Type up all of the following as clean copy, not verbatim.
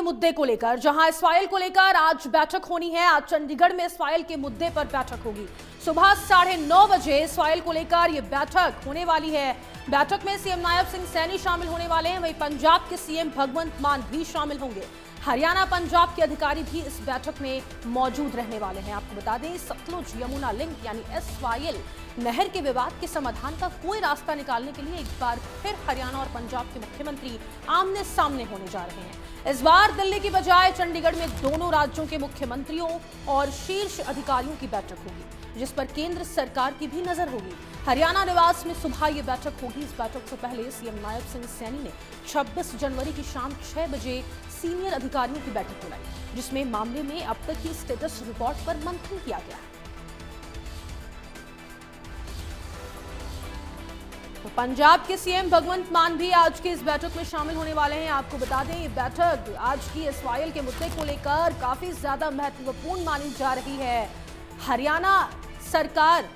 मुद्दे को लेकर, जहां एसवाईएल को लेकर आज बैठक होनी है। आज चंडीगढ़ में एसवाईएल के मुद्दे पर बैठक होगी। सुबह 9:30 बजे एसवाईएल को लेकर यह बैठक होने वाली है। बैठक में सीएम नायब सिंह सैनी शामिल होने वाले हैं, वहीं पंजाब के सीएम भगवंत मान भी शामिल होंगे। हरियाणा पंजाब के अधिकारी भी इस बैठक में मौजूद रहने वाले हैं। आपको बता दें, सतलुज यमुना लिंक यानी एसवाईएल नहर के विवाद के समाधान का कोई रास्ता निकालने के लिए एक बार फिर हरियाणा और पंजाब के मुख्यमंत्री आमने सामने होने जा रहे हैं। इस बार दिल्ली की बजाय चंडीगढ़ में दोनों राज्यों के मुख्यमंत्रियों और शीर्ष अधिकारियों की बैठक होगी, जिस पर केंद्र सरकार की भी नजर होगी। हरियाणा निवास में सुबह ये बैठक होगी। इस बैठक से पहले सीएम नायब सिंह सैनी ने 26 जनवरी की शाम 6 बजे सीनियर अधिकारियों की बैठक बुलाई, जिसमें मामले में अब तक की स्टेटस रिपोर्ट पर मंथन किया गया है। तो पंजाब के सीएम भगवंत मान भी आज की इस बैठक में शामिल होने वाले हैं। आपको बता दें, ये बैठक आज की एसवाईएल के मुद्दे को लेकर काफी ज्यादा महत्वपूर्ण मानी जा रही है। हरियाणा सरकार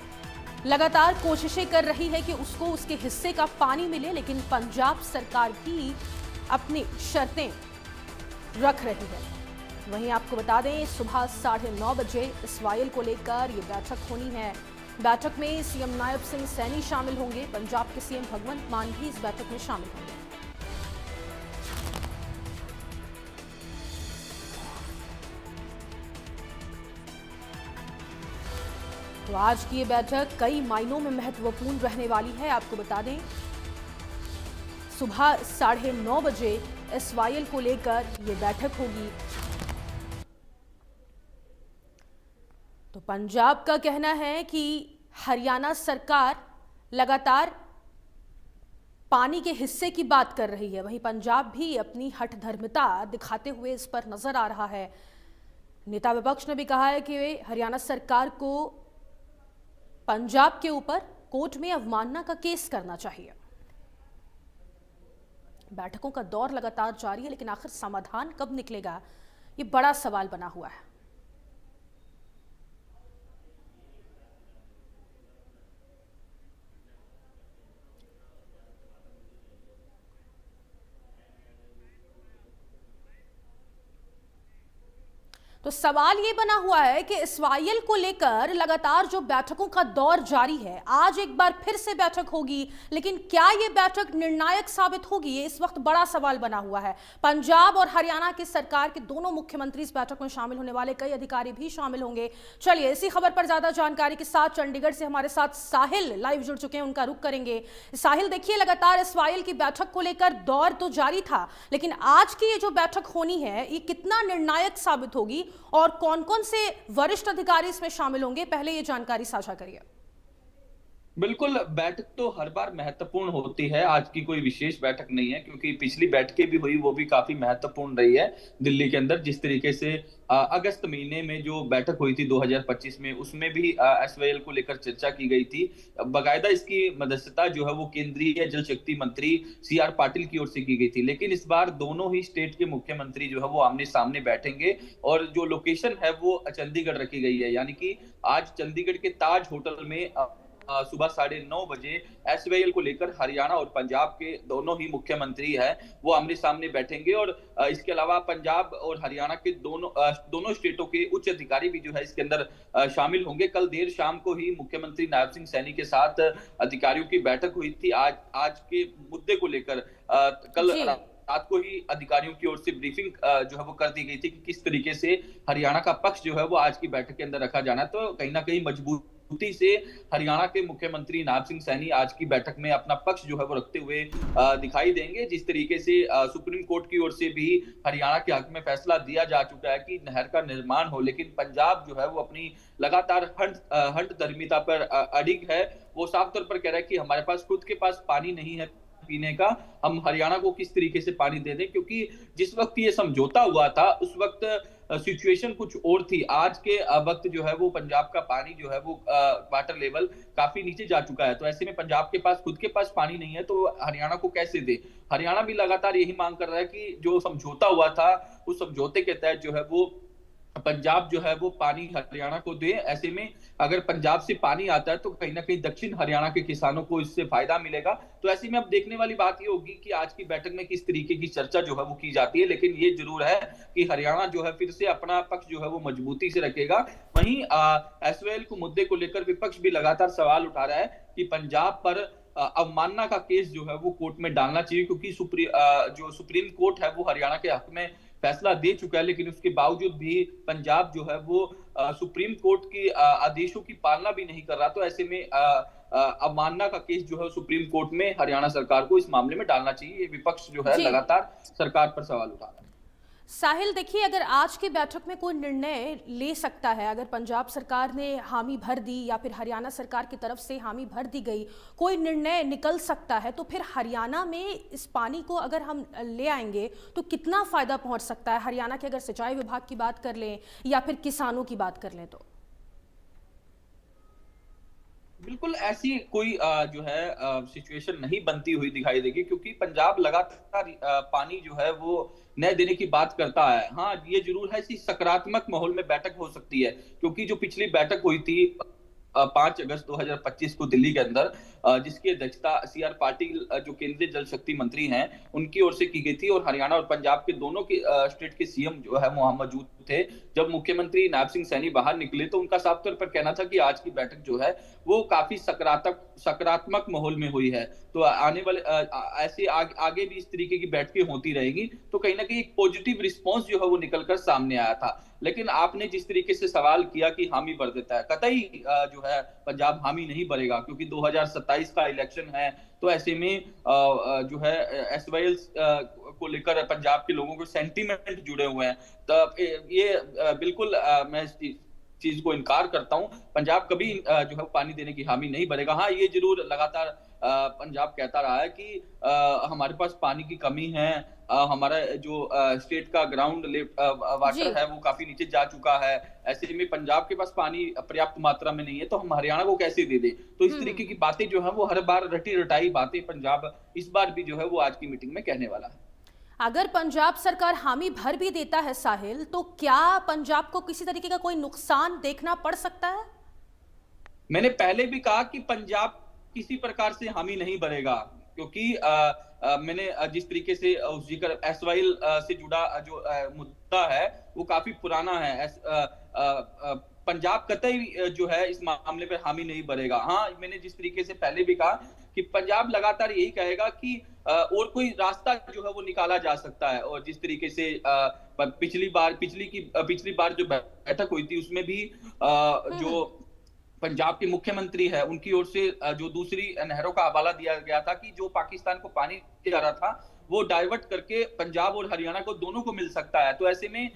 लगातार कोशिशें कर रही है कि उसको उसके हिस्से का पानी मिले, लेकिन पंजाब सरकार भी अपनी शर्तें रख रही है। वहीं आपको बता दें, सुबह 9:30 बजे एसवाईएल को लेकर ये बैठक होनी है। बैठक में सीएम नायब सिंह सैनी शामिल होंगे। पंजाब के सीएम भगवंत मान भी इस बैठक में शामिल होंगे। तो आज की ये बैठक कई मायनों में महत्वपूर्ण रहने वाली है। आपको बता दें, सुबह 9:30 बजे एसवाईएल को लेकर ये बैठक होगी। तो पंजाब का कहना है कि हरियाणा सरकार लगातार पानी के हिस्से की बात कर रही है, वहीं पंजाब भी अपनी हठधर्मिता दिखाते हुए इस पर नजर आ रहा है। नेता विपक्ष ने भी कहा है कि हरियाणा सरकार को पंजाब के ऊपर कोर्ट में अवमानना का केस करना चाहिए। बैठकों का दौर लगातार जारी है, लेकिन आखिर समाधान कब निकलेगा, ये बड़ा सवाल बना हुआ है। तो सवाल ये बना हुआ है कि एसवाईएल को लेकर लगातार जो बैठकों का दौर जारी है, आज एक बार फिर से बैठक होगी, लेकिन क्या ये बैठक निर्णायक साबित होगी, ये इस वक्त बड़ा सवाल बना हुआ है। पंजाब और हरियाणा की सरकार के दोनों मुख्यमंत्री इस बैठक में शामिल होने वाले, कई अधिकारी भी शामिल होंगे। चलिए, इसी खबर पर ज्यादा जानकारी के साथ चंडीगढ़ से हमारे साथ साहिल लाइव जुड़ चुके हैं, उनका रुख करेंगे। साहिल, देखिए, लगातार एसवाईएल की बैठक को लेकर दौर तो जारी था, लेकिन आज की ये जो बैठक होनी है, ये कितना निर्णायक साबित होगी और कौन-कौन से वरिष्ठ अधिकारी इसमें शामिल होंगे, पहले ये जानकारी साझा करिए। बिल्कुल, बैठक तो हर बार महत्वपूर्ण होती है। आज की कोई विशेष बैठक नहीं है, क्योंकि पिछली बैठकें भी हुई, वो भी काफी महत्वपूर्ण रही है दिल्ली के अंदर। जिस तरीके से अगस्त महीने में जो बैठक हुई थी 2025 में, उसमें भी एसवाईएल को लेकर चर्चा की गई थी। बाकायदा इसकी मध्यस्थता जो है वो केंद्रीय जल शक्ति मंत्री CR पाटिल की ओर से की गई थी। लेकिन इस बार दोनों ही स्टेट के मुख्यमंत्री जो है वो आमने सामने बैठेंगे, और जो लोकेशन है वो चंडीगढ़ रखी गई है। यानी कि आज चंडीगढ़ के ताज होटल में सुबह 9:30 बजे एसवाईएल को लेकर हरियाणा और पंजाब के दोनों ही मुख्यमंत्री हैं, वो आमने सामने बैठेंगे। और इसके अलावा पंजाब और हरियाणा के दोनों स्टेटों के उच्च अधिकारी भी जो है इसके अंदर शामिल होंगे। कल देर शाम को ही मुख्यमंत्री नायब सिंह सैनी के साथ अधिकारियों की बैठक हुई थी आज के मुद्दे को लेकर। कल रात को ही अधिकारियों की ओर से ब्रीफिंग जो है वो कर दी गई थी कि किस तरीके से हरियाणा का पक्ष जो है वो आज की बैठक के अंदर रखा जाना है। तो कहीं ना कहीं मजबूती से हरियाणा के मुख्यमंत्री नायब सिंह सैनी आज की बैठक में अपना पक्ष जो है वो रखते हुए दिखाई देंगे। जिस तरीके से सुप्रीम कोर्ट की ओर से भी हरियाणा के हक में फैसला दिया जा चुका है कि नहर का निर्माण हो, लेकिन पंजाब जो है वो अपनी लगातार हठधर्मिता पर अडिग है। वो साफ तौर पर कह रहा है कि हमारे पास खुद के पास पानी नहीं है पीने का, हम हरियाणा को किस तरीके से पानी दे दें। क्योंकि जिस वक्त ये समझौता हुआ था उस वक्त सिचुएशन कुछ और थी। आज के वक्त जो है वो पंजाब का पानी जो है वो वाटर लेवल काफी नीचे जा चुका है। तो ऐसे में पंजाब के पास खुद के पास पानी नहीं है, तो हरियाणा को कैसे दे। हरियाणा भी लगातार यही मांग कर रहा है कि जो समझौता हुआ था उस समझौते के तहत जो है वो पंजाब जो है वो पानी हरियाणा को दे। ऐसे में अगर पंजाब से पानी आता है तो कहीं ना कहीं दक्षिण हरियाणा के किसानों को इससे फायदा मिलेगा। तो ऐसे में अब देखने वाली बात ये होगी कि आज की बैठक में किस तरीके की चर्चा जो है वो की जाती है, लेकिन ये जरूर है कि हरियाणा जो है फिर से अपना पक्ष जो है वो मजबूती से रखेगा। वहीं एसवाईएल को मुद्दे को लेकर विपक्ष भी लगातार सवाल उठा रहा है कि पंजाब पर अवमानना का केस जो है वो कोर्ट में डालना चाहिए, क्योंकि जो सुप्रीम कोर्ट है वो हरियाणा के हक में फैसला दे चुका है, लेकिन उसके बावजूद भी पंजाब जो है वो सुप्रीम कोर्ट के आदेशों की पालना भी नहीं कर रहा। तो ऐसे में अवमानना का केस जो है सुप्रीम कोर्ट में हरियाणा सरकार को इस मामले में डालना चाहिए। ये विपक्ष जो है जी लगातार सरकार पर सवाल उठा रहा है। साहिल, देखिए, अगर आज की बैठक में कोई निर्णय ले सकता है, अगर पंजाब सरकार ने हामी भर दी या फिर हरियाणा सरकार की तरफ से हामी भर दी गई, कोई निर्णय निकल सकता है, तो फिर हरियाणा में इस पानी को अगर हम ले आएंगे तो कितना फायदा पहुंच सकता है हरियाणा के? अगर सिंचाई विभाग की बात कर लें या फिर किसानों की बात कर लें तो बिल्कुल ऐसी कोई जो है सिचुएशन नहीं बनती हुई दिखाई देगी, क्योंकि पंजाब लगातार पानी जो है वो न देने की बात करता है। हाँ, ये जरूर है कि सकारात्मक माहौल में बैठक हो सकती है, क्योंकि जो पिछली बैठक हुई थी 5 अगस्त 2025 को दिल्ली के अंदर, जिसकी अध्यक्षता सीआर पाटिल जो केंद्रीय जल शक्ति मंत्री हैं उनकी ओर से की गई थी, और हरियाणा और पंजाब के दोनों के स्टेट के सीएम जो है वहां मौजूद थे। जब मुख्यमंत्री नायब सिंह सैनी बाहर निकले तो उनका साफ तौर पर कहना था कि आज की बैठक जो है वो काफी सकारात्मक माहौल में हुई है। तो आने वाले ऐसे आगे भी इस तरीके की बैठकें होती रहेंगी, तो कहीं ना कहीं एक पॉजिटिव रिस्पॉन्स जो है वो निकलकर सामने आया था। लेकिन आपने जिस तरीके से सवाल किया कि हामी भर देता है, कतई जो है पंजाब हामी नहीं भरेगा, क्योंकि 2027 का इलेक्शन है। तो ऐसे में जो है एसवाईएल को लेकर पंजाब के लोगों के सेंटीमेंट जुड़े हुए हैं। तो ये बिल्कुल मैं इस चीज को इनकार करता हूं। पंजाब कभी जो है पानी देने की हामी नहीं भरेगा। हाँ, ये जरूर लगातार पंजाब कहता रहा है कि हमारे पास पानी की कमी है, हमारा जो स्टेट का ग्राउंड वाटर है वो काफी नीचे जा चुका है। ऐसे में पंजाब के पास पानी पर्याप्त मात्रा में नहीं है, तो हम हरियाणा को कैसे दे दें? तो इस तरीके की बातें जो है वो हर बार रटी रटाई बातें पंजाब इस बार भी जो है वो आज की मीटिंग में कहने वाला है। अगर पंजाब सरकार हामी भर भी देता है साहिल, तो क्या पंजाब को किसी तरीके का कोई नुकसान देखना पड़ सकता है? मैंने पहले भी कहा कि पंजाब किसी प्रकार से हामी नहीं भरेगा, क्योंकि मैंने जिस तरीके से उस जिक्र एसवाईएल से जुड़ा जो मुद्दा है वो काफी पुराना है। पंजाब कतई जो है इस मामले पर हामी नहीं भरेगा। हाँ, मैंने जिस तरीके से पहले भी कहा कि पंजाब लगातार यही कहेगा कि और कोई रास्ता जो है वो निकाला जा सकता है। और जिस तरीके से पिछली बार जो बैठक हुई थी उसमें भी जो पंजाब के मुख्यमंत्री है उनकी ओर से जो दूसरी नहरों का हवाला दिया गया था कि जो पाकिस्तान को पानी जा रहा था वो डाइवर्ट करके पंजाब और हरियाणा को दोनों को मिल सकता है। तो ऐसे में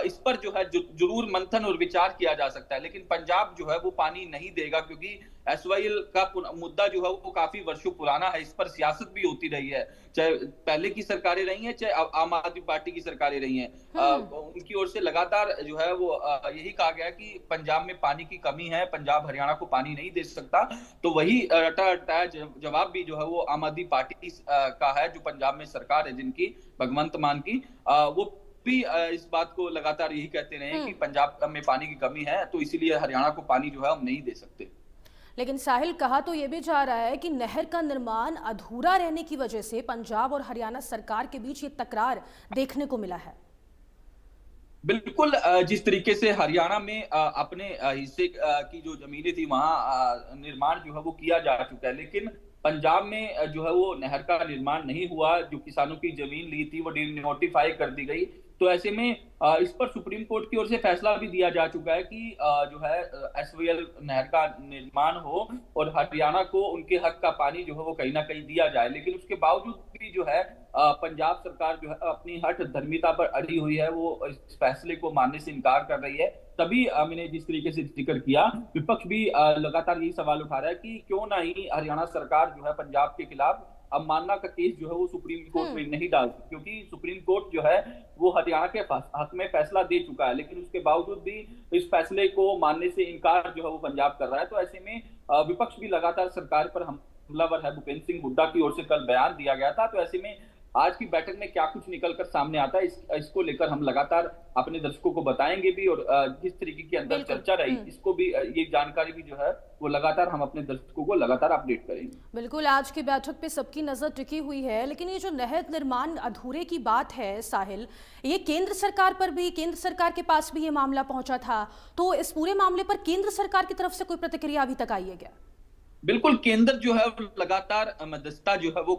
इस पर जो है जरूर मंथन और विचार किया जा सकता है, लेकिन पंजाब जो है वो पानी नहीं देगा, क्योंकि एसवाईएल का मुद्दा जो है वो काफी वर्षों पुराना है। इस पर सियासत भी होती रही है, चाहे पहले की सरकारें रही हैं चाहे आम आदमी पार्टी की सरकारें रही हैं। उनकी ओर से लगातार जो है वो यही कहा गया कि पंजाब में पानी की कमी है, पंजाब हरियाणा को पानी नहीं दे सकता। तो वही रटा जवाब भी जो है वो आम आदमी पार्टी का है, जो पंजाब में सरकार है जिनकी, भगवंत मान की, वो भी इस बात को लगातार यही कहते रहे कि पंजाब में पानी की कमी है, तो इसीलिए हरियाणा को पानी जो है हम नहीं दे सकते। लेकिन साहिल, कहा तो ये भी जा रहा है कि नहर का निर्माण अधूरा रहने की वजह से पंजाब और हरियाणा सरकार के बीच ये तकरार देखने को मिला है। बिल्कुल, जिस तरीके से हरियाणा में अपने हिस्से की जो जमीनें थी वहां निर्माण जो है वो किया जा चुका है, लेकिन पंजाब में जो है वो नहर का निर्माण नहीं हुआ। जो किसानों की जमीन ली थी वो डिनोटिफाई कर दी गई। तो ऐसे में इस पर सुप्रीम कोर्ट की ओर से फैसला भी दिया जा चुका है कि जो है एसवाईएल नहर का निर्माण हो और हरियाणा को उनके हक का पानी जो है वो कहीं ना कहीं दिया जाए। लेकिन उसके बावजूद भी जो है पंजाब सरकार जो है अपनी हठ धर्मिता पर अड़ी हुई है, वो इस फैसले को मानने से इनकार कर रही है। तभी मैंने जिस तरीके से जिक्र किया, विपक्ष भी लगातार यही सवाल उठा रहा है कि क्यों ना ही हरियाणा सरकार जो है पंजाब के खिलाफ अवमानना का केस जो है वो सुप्रीम कोर्ट में नहीं डालती, क्योंकि सुप्रीम कोर्ट जो है वो हरियाणा के हक में फैसला दे चुका है, लेकिन उसके बावजूद भी इस फैसले को मानने से इनकार जो है वो पंजाब कर रहा है। तो ऐसे में विपक्ष भी लगातार सरकार पर हमलावर है। भूपेंद्र सिंह हुड्डा की ओर से कल बयान दिया गया था। तो ऐसे में आज की बैठक में क्या कुछ निकलकर सामने आता है, इसको लेकर हम लगातार अपने दर्शकों को बताएंगे भी, और जिस तरीके की अंदर बिल्कुल। चर्चा रही इसको भी, ये जानकारी भी जो है वो लगातार हम अपने दर्शकों को लगातार अपडेट करेंगे। बिल्कुल, आज की बैठक पे सबकी नजर टिकी हुई है, लेकिन ये जो नहर निर्माण अधूरे की बात है साहिल, ये केंद्र सरकार के पास भी ये मामला पहुंचा था, तो इस पूरे मामले पर केंद्र सरकार की तरफ से कोई प्रतिक्रिया अभी तक आई है क्या? बिल्कुल, केंद्र जो है लगातार मध्यस्थता जो है वो